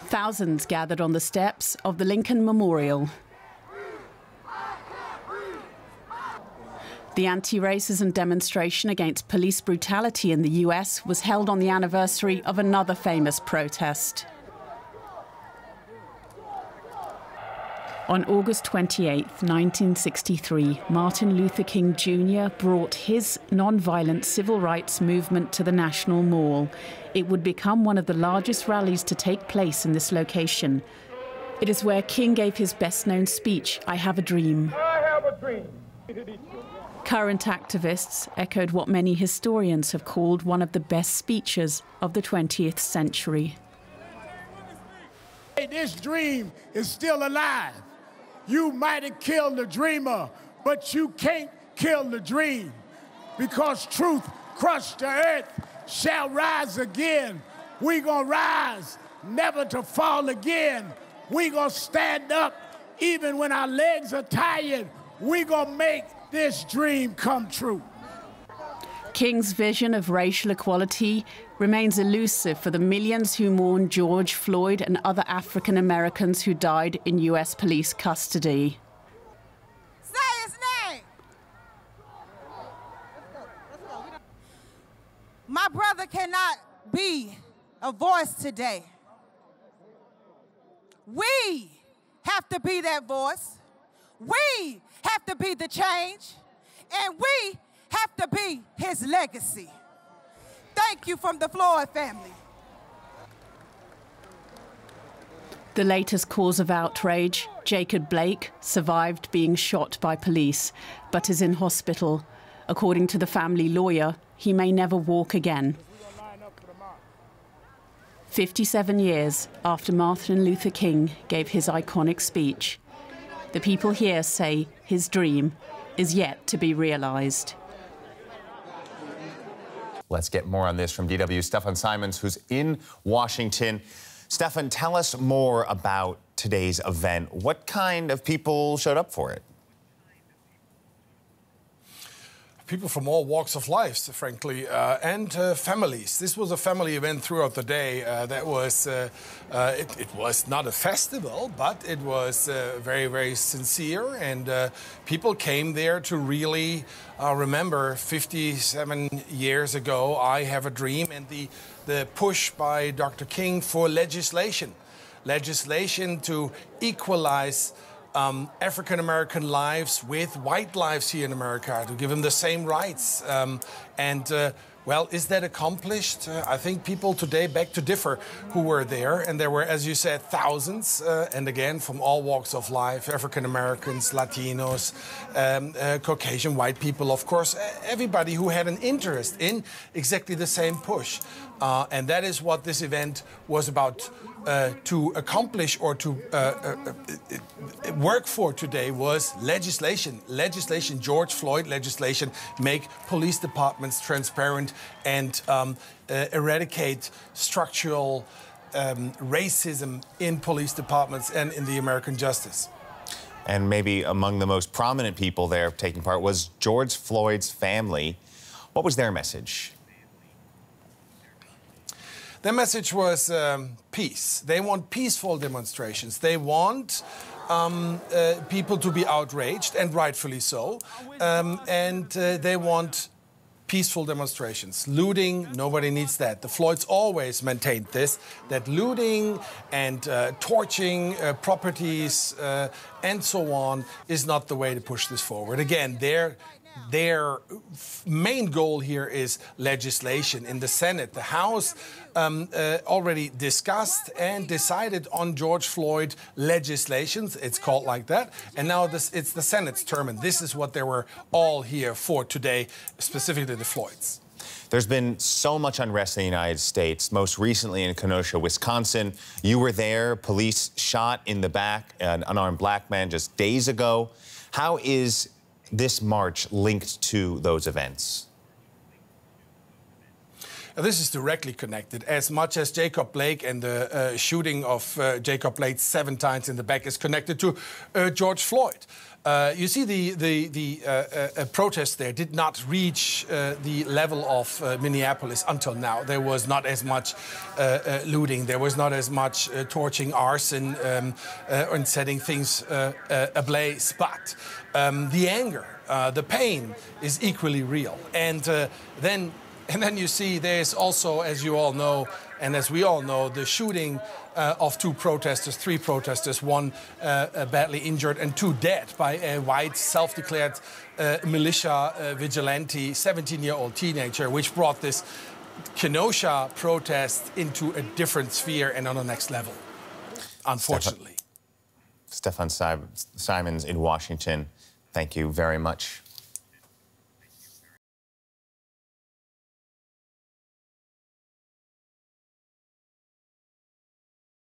Thousands gathered on the steps of the Lincoln Memorial. The anti-racism demonstration against police brutality in the US was held on the anniversary of another famous protest. On August 28, 1963, Martin Luther King Jr. brought his non-violent civil rights movement to the National Mall. It would become one of the largest rallies to take place in this location. It is where King gave his best-known speech, "I Have a Dream." I have a dream. Current activists echoed what many historians have called one of the best speeches of the 20th century. Hey, this dream is still alive. You might have killed the dreamer, but you can't kill the dream, because truth crushed the earth shall rise again. We gonna rise, never to fall again. We gonna stand up even when our legs are tired. We gonna make this dream come true. King's vision of racial equality remains elusive for the millions who mourn George Floyd and other African Americans who died in US police custody. Say his name. Let's go. My brother cannot be a voice today. We have to be that voice. We have to be the change. And we have to be his legacy. Thank you from the Floyd family. The latest cause of outrage, Jacob Blake, survived being shot by police, but is in hospital. According to the family lawyer, he may never walk again. 57 years after Martin Luther King gave his iconic speech, the people here say his dream is yet to be realized. Let's get more on this from DW's Stefan Simons, who's in Washington. Stefan, tell us more about today's event. What kind of people showed up for it? People from all walks of life, frankly, and families. This was a family event throughout the day. It was not a festival, but it was very, very sincere, and people came there to really remember 57 years ago, I Have a Dream, and the push by Dr. King for legislation to equalize African-American lives with white lives here in America, to give them the same rights. Well, is that accomplished? I think people today beg to differ who were there. And there were, as you said, thousands, and again, from all walks of life, African-Americans, Latinos, Caucasian, white people, of course, everybody who had an interest in exactly the same push. And that is what this event was about to accomplish, or to work for today, was legislation. George Floyd legislation, make police departments transparent and eradicate structural racism in police departments and in the American justice. And maybe among the most prominent people there taking part was George Floyd's family. What was their message? Their message was peace. They want peaceful demonstrations. They want people to be outraged, and rightfully so. They want peaceful demonstrations. Looting, nobody needs that. The Floyds always maintained this, that looting and torching properties and so on is not the way to push this forward. Again, their main goal here is legislation. In the Senate, the House already discussed and decided on George Floyd legislations. It's called like that. And now it's the Senate's term, and this is what they were all here for today, specifically the Floyds. There's been so much unrest in the United States, most recently in Kenosha, Wisconsin. You were there. Police shot in the back an unarmed black man just days ago. How is this march linked to those events? This is directly connected. As much as Jacob Blake and the shooting of Jacob Blake 7 times in the back is connected to George Floyd. You see, the protest there did not reach the level of Minneapolis until now. There was not as much looting. There was not as much torching, arson, and setting things ablaze. But the anger, the pain is equally real. And then you see there's also, as you all know, and as we all know, the shooting of 2 protesters, 3 protesters, 1 badly injured and 2 dead by a white self-declared militia vigilante, 17-year-old teenager, which brought this Kenosha protest into a different sphere and on the next level, unfortunately. Stefan Simons in Washington, thank you very much.